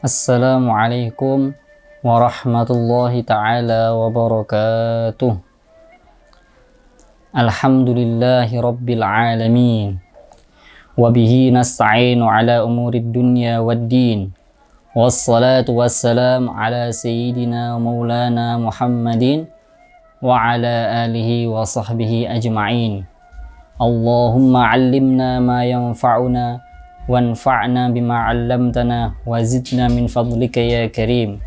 Assalamualaikum warahmatullahi ta'ala wabarakatuh. Alhamdulillahi rabbil alamin. Wabihi nasta'inu ala umurid dunya waddin. Wassalatu wassalam ala sayyidina maulana Muhammadin wa ala alihi wa sahbihi ajma'in. Allahumma allimna ma yanfa'una wanfa'na bima 'allamtana wa zidna min fadlika ya karim.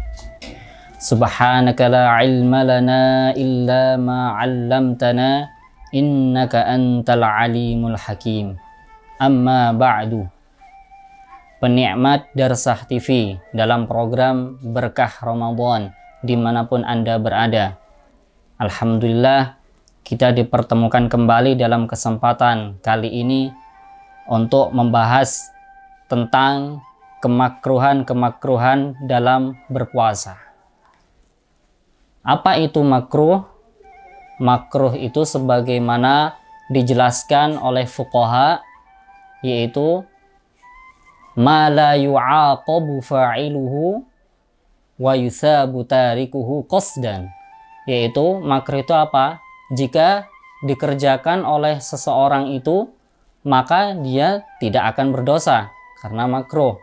Subhanaka la ilma lana illa ma 'allamtana innaka antal alimul hakim. Amma ba'du. Penikmat Darsah TV dalam program Berkah Ramadan dimanapun Anda berada, alhamdulillah kita dipertemukan kembali dalam kesempatan kali ini untuk membahas tentang kemakruhan-kemakruhan dalam berpuasa. Apa itu makruh? Makruh itu sebagaimana dijelaskan oleh fuqaha, yaitu ma la yu'aqabu fa'iluhu wa yusabu tarikuhu qasdan. Yaitu makruh itu apa? Jika dikerjakan oleh seseorang itu, maka dia tidak akan berdosa karena makruh.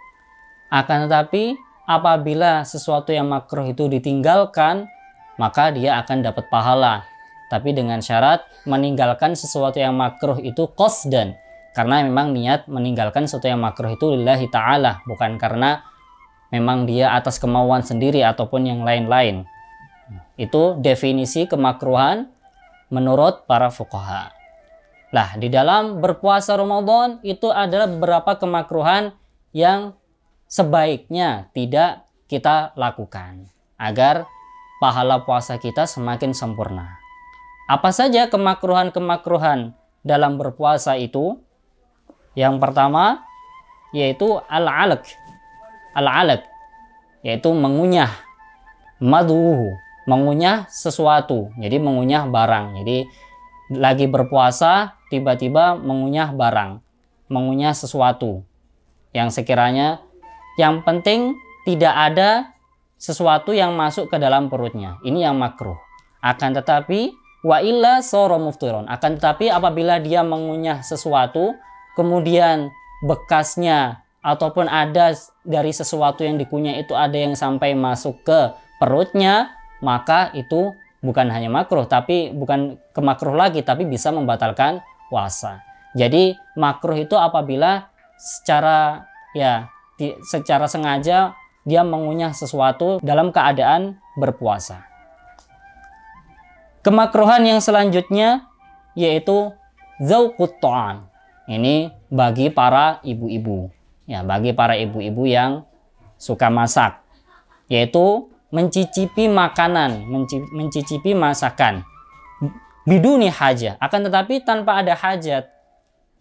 Akan tetapi apabila sesuatu yang makruh itu ditinggalkan, maka dia akan dapat pahala. Tapi dengan syarat meninggalkan sesuatu yang makruh itu qasdan, karena memang niat meninggalkan sesuatu yang makruh itu lillahi ta'ala, bukan karena memang dia atas kemauan sendiri ataupun yang lain-lain. Itu definisi kemakruhan menurut para fuqaha. Lah, di dalam berpuasa Ramadan itu adalah beberapa kemakruhan yang sebaiknya tidak kita lakukan agar pahala puasa kita semakin sempurna. Apa saja kemakruhan-kemakruhan dalam berpuasa itu? Yang pertama yaitu al-alaq. Al-alaq yaitu mengunyah. Madhuhu, mengunyah sesuatu. Jadi mengunyah barang. Jadi lagi berpuasa tiba-tiba mengunyah barang, mengunyah sesuatu yang sekiranya yang penting tidak ada sesuatu yang masuk ke dalam perutnya. Ini yang makruh. Akan tetapi wa illa sara muftiron. Akan tetapi apabila dia mengunyah sesuatu kemudian bekasnya ataupun ada dari sesuatu yang dikunyah itu ada yang sampai masuk ke perutnya, maka itu bukan hanya makruh, tapi bukan kemakruh lagi, tapi bisa membatalkan puasa. Jadi makruh itu apabila secara sengaja dia mengunyah sesuatu dalam keadaan berpuasa. Kemakruhan yang selanjutnya yaitu dzauqut ta'am. Ini bagi para ibu-ibu. Ya, bagi para ibu-ibu yang suka masak, yaitu mencicipi makanan, mencicipi masakan biduni hajat, akan tetapi tanpa ada hajat.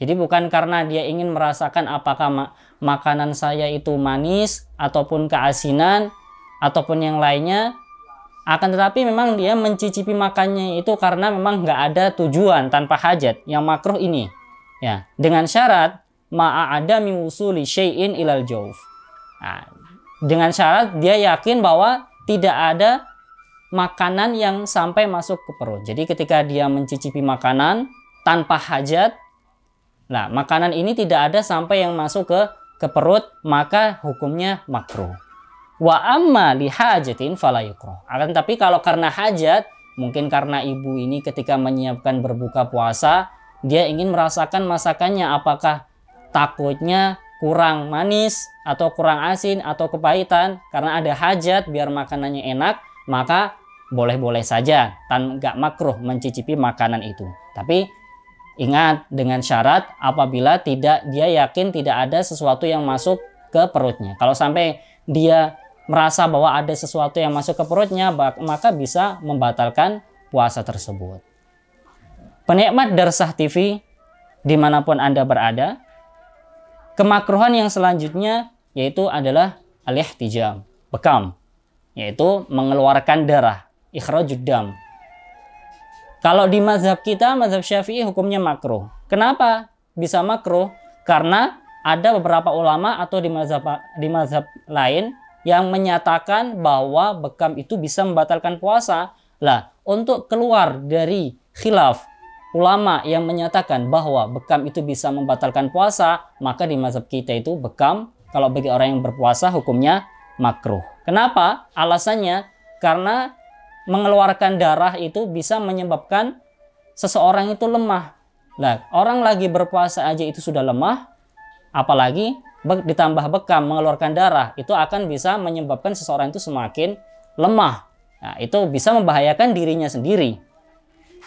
Jadi bukan karena dia ingin merasakan apakah makanan saya itu manis ataupun keasinan ataupun yang lainnya, akan tetapi memang dia mencicipi makannya itu karena memang nggak ada tujuan, tanpa hajat. Yang makruh ini ya dengan syarat ma'adami wusuli syai'in ilal jawf. Nah, dengan syarat dia yakin bahwa tidak ada makanan yang sampai masuk ke perut. Jadi ketika dia mencicipi makanan tanpa hajat, nah makanan ini tidak ada sampai yang masuk ke perut, maka hukumnya makruh. Wa amma li hajatin fala yukrah. Akan tapi kalau karena hajat, mungkin karena ibu ini ketika menyiapkan berbuka puasa, dia ingin merasakan masakannya, apakah takutnya kurang manis atau kurang asin atau kepahitan, karena ada hajat biar makanannya enak, maka boleh-boleh saja nggak makruh mencicipi makanan itu. Tapi ingat dengan syarat apabila dia yakin tidak ada sesuatu yang masuk ke perutnya. Kalau sampai dia merasa bahwa ada sesuatu yang masuk ke perutnya, maka bisa membatalkan puasa tersebut. Penikmat Darsah TV dimanapun Anda berada, kemakruhan yang selanjutnya yaitu adalah al-ihtijam, bekam, yaitu mengeluarkan darah, ikhrajud dam. Kalau di mazhab kita, mazhab Syafi'i, hukumnya makruh. Kenapa bisa makruh? Karena ada beberapa ulama atau di mazhab lain yang menyatakan bahwa bekam itu bisa membatalkan puasa. Lah, untuk keluar dari khilaf ulama yang menyatakan bahwa bekam itu bisa membatalkan puasa, maka di mazhab kita itu bekam kalau bagi orang yang berpuasa hukumnya makruh. Kenapa? Alasannya karena mengeluarkan darah itu bisa menyebabkan seseorang itu lemah. Nah, orang lagi berpuasa aja itu sudah lemah, apalagi ditambah bekam mengeluarkan darah, itu akan bisa menyebabkan seseorang itu semakin lemah. Nah, itu bisa membahayakan dirinya sendiri.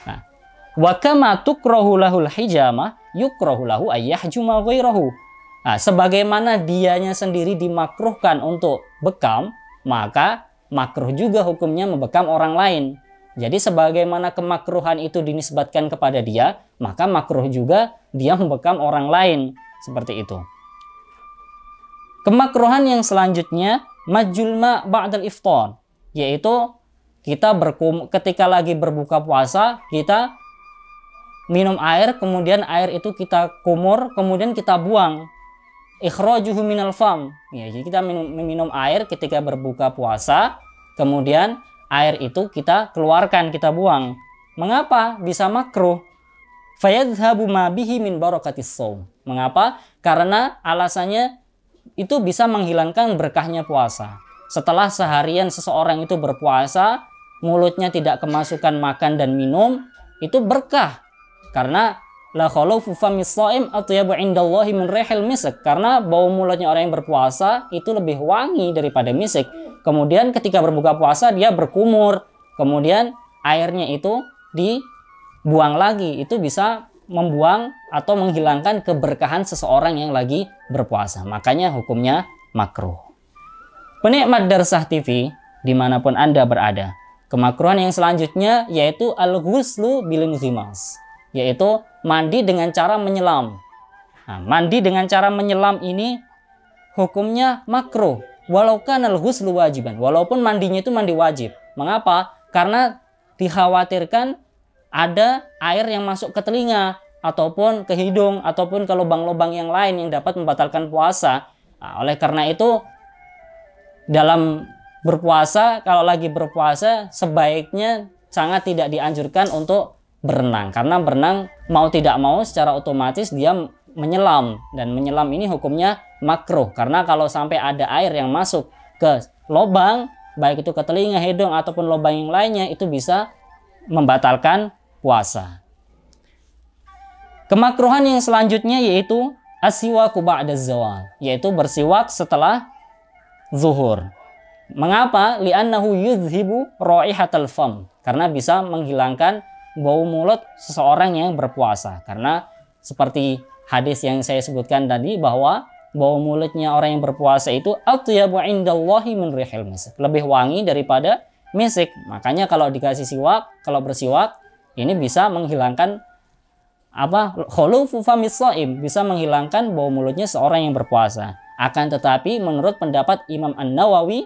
Nah, wa kama tukrahu lahul hijamah yukrahu lahu ayyahjuma ghairahu. Nah, sebagaimana dianya sendiri dimakruhkan untuk bekam, maka makruh juga hukumnya membekam orang lain. Jadi sebagaimana kemakruhan itu dinisbatkan kepada dia, maka makruh juga dia membekam orang lain. Seperti itu. Kemakruhan yang selanjutnya majulma ba'dal iftar, yaitu kita ketika lagi berbuka puasa, kita minum air, kemudian air itu kita kumur, kemudian kita buang. Ikhrajuhu minal fam. Ya, jadi kita minum air ketika berbuka puasa, kemudian air itu kita keluarkan, kita buang. Mengapa bisa makruh? Fayadhhabu ma bihi min barakatis shaum. Mengapa? Karena alasannya itu bisa menghilangkan berkahnya puasa. Setelah seharian seseorang itu berpuasa, mulutnya tidak kemasukan makan dan minum, itu berkah. Karena la khalafu famis shaim atyabu indallahi min rihil misk. Karena bau mulutnya orang yang berpuasa itu lebih wangi daripada misik. Kemudian ketika berbuka puasa dia berkumur, kemudian airnya itu dibuang lagi, itu bisa membuang atau menghilangkan keberkahan seseorang yang lagi berpuasa. Makanya hukumnya makruh. Penikmat Darsah TV dimanapun Anda berada, kemakruhan yang selanjutnya yaitu al-ghuslu bil ghimas, yaitu mandi dengan cara menyelam. Nah, mandi dengan cara menyelam ini hukumnya makruh walau kanal ghuslu wajiban, walaupun mandinya itu mandi wajib. Mengapa? Karena dikhawatirkan ada air yang masuk ke telinga ataupun ke hidung ataupun ke lubang-lubang yang lain yang dapat membatalkan puasa. Nah, oleh karena itu dalam berpuasa, kalau lagi berpuasa sebaiknya sangat tidak dianjurkan untuk berenang, karena berenang mau tidak mau secara otomatis dia menyelam, dan menyelam ini hukumnya makruh karena kalau sampai ada air yang masuk ke lubang, baik itu ke telinga, hidung ataupun lubang yang lainnya, itu bisa membatalkan puasa. Kemakruhan yang selanjutnya yaitu asyiwaku ba'da zawal, yaitu bersiwak setelah zuhur. Mengapa? Li'annahu yudhibu raihatal fam, karena bisa menghilangkan bau mulut seseorang yang berpuasa. Karena seperti hadis yang saya sebutkan tadi bahwa bau mulutnya orang yang berpuasa itu atyabu indallahi min rihil misk, lebih wangi daripada misik. Makanya kalau dikasih siwak, kalau bersiwak ini bisa menghilangkan khulufu famis shaim, bisa menghilangkan bau mulutnya seorang yang berpuasa. Akan tetapi menurut pendapat Imam An-Nawawi,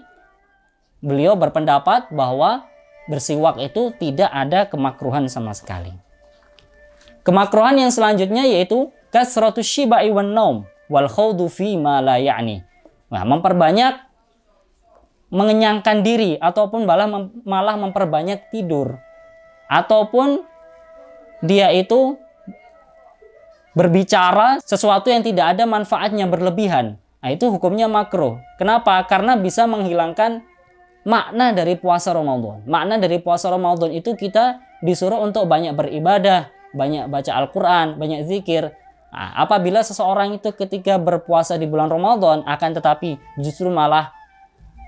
beliau berpendapat bahwa bersiwak itu tidak ada kemakruhan sama sekali. Kemakruhan yang selanjutnya yaitu kasratus syiba'i wan naum wal khawdu fi ma la ya'ni. Nah, memperbanyak mengenyangkan diri ataupun malah memperbanyak tidur, ataupun dia itu berbicara sesuatu yang tidak ada manfaatnya berlebihan. Nah, itu hukumnya makruh. Kenapa? Karena bisa menghilangkan makna dari puasa Ramadan. Makna dari puasa Ramadan itu kita disuruh untuk banyak beribadah, banyak baca Al-Quran, banyak zikir. Nah, apabila seseorang itu ketika berpuasa di bulan Ramadan akan tetapi justru malah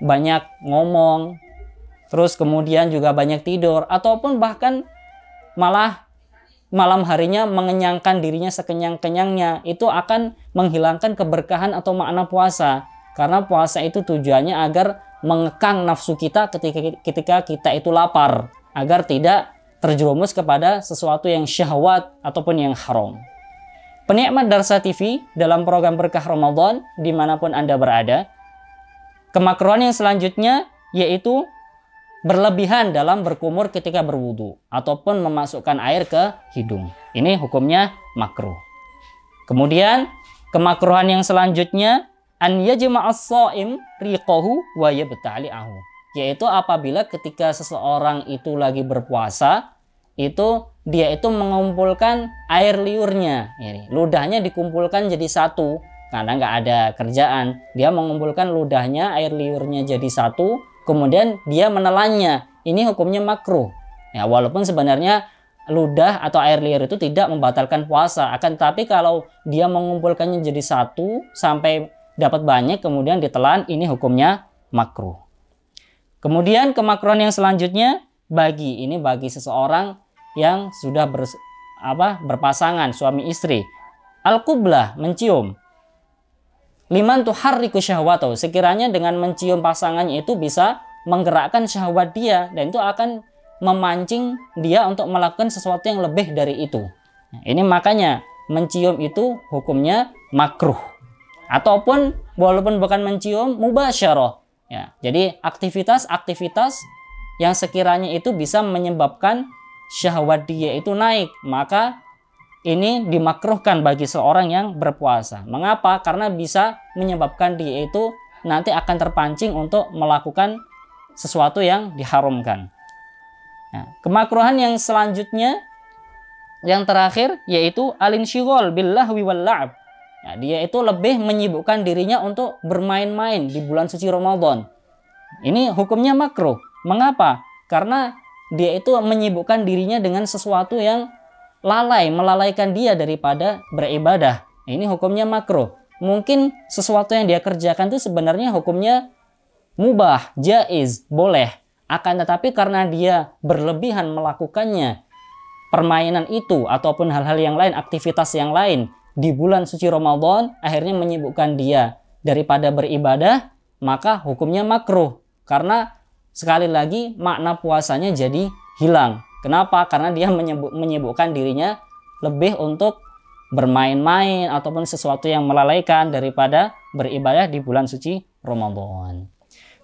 banyak ngomong, terus kemudian juga banyak tidur, ataupun bahkan malah malam harinya mengenyangkan dirinya sekenyang-kenyangnya, itu akan menghilangkan keberkahan atau makna puasa. Karena puasa itu tujuannya agar mengekang nafsu kita ketika kita itu lapar, agar tidak terjerumus kepada sesuatu yang syahwat ataupun yang haram. Penikmat Darsah TV, dalam program Berkah Ramadan dimanapun Anda berada, kemakruhan yang selanjutnya yaitu berlebihan dalam berkumur ketika berwudu ataupun memasukkan air ke hidung. Ini hukumnya makruh. Kemudian kemakruhan yang selanjutnya an yajma'as shaim riqahu wa yabtali'ahu, yaitu apabila ketika seseorang itu lagi berpuasa, itu dia itu mengumpulkan air liurnya, ludahnya dikumpulkan jadi satu karena nggak ada kerjaan, dia mengumpulkan ludahnya, air liurnya jadi satu, kemudian dia menelannya. Ini hukumnya makruh ya, walaupun sebenarnya ludah atau air liur itu tidak membatalkan puasa, akan tetapi kalau dia mengumpulkannya jadi satu sampai dapat banyak kemudian ditelan, ini hukumnya makruh. Kemudian kemakruhan yang selanjutnya bagi seseorang yang sudah berpasangan suami istri, al-qublah, mencium. Liman tuharriku syahwatahu, sekiranya dengan mencium pasangannya itu bisa menggerakkan syahwat dia dan itu akan memancing dia untuk melakukan sesuatu yang lebih dari itu. Nah, ini makanya mencium itu hukumnya makruh. Ataupun walaupun bukan mencium, mubasyarah. Ya, jadi aktivitas-aktivitas yang sekiranya itu bisa menyebabkan syahwat dia itu naik, maka ini dimakruhkan bagi seorang yang berpuasa. Mengapa? Karena bisa menyebabkan dia itu nanti akan terpancing untuk melakukan sesuatu yang diharamkan. Nah, kemakruhan yang selanjutnya, yang terakhir, yaitu al-insyghal bil-lahwi wal-la'ab. Nah, dia itu lebih menyibukkan dirinya untuk bermain-main di bulan suci Ramadan. Ini hukumnya makruh. Mengapa? Karena dia itu menyibukkan dirinya dengan sesuatu yang melalaikan dia daripada beribadah. Ini hukumnya makruh. Mungkin sesuatu yang dia kerjakan itu sebenarnya hukumnya mubah, jaiz, boleh. Akan tetapi karena dia berlebihan melakukannya, permainan itu ataupun hal-hal yang lain, aktivitas yang lain di bulan suci Ramadan, akhirnya menyibukkan dia daripada beribadah, maka hukumnya makruh. Karena sekali lagi makna puasanya jadi hilang. Kenapa? Karena dia menyibukkan dirinya lebih untuk bermain-main ataupun sesuatu yang melalaikan daripada beribadah di bulan suci Ramadan.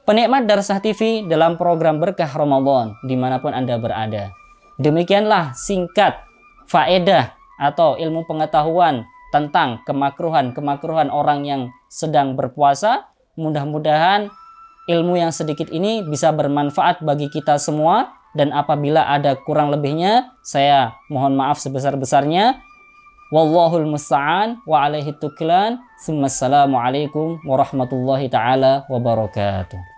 Penikmat Darsah TV dalam program Berkah Ramadan dimanapun Anda berada. Demikianlah singkat faedah atau ilmu pengetahuan tentang kemakruhan orang yang sedang berpuasa. Mudah-mudahan ilmu yang sedikit ini bisa bermanfaat bagi kita semua. Dan apabila ada kurang lebihnya, saya mohon maaf sebesar-besarnya. Wallahul musta'an wa alaihi tuklan. Assalamualaikum warahmatullahi taala wabarakatuh.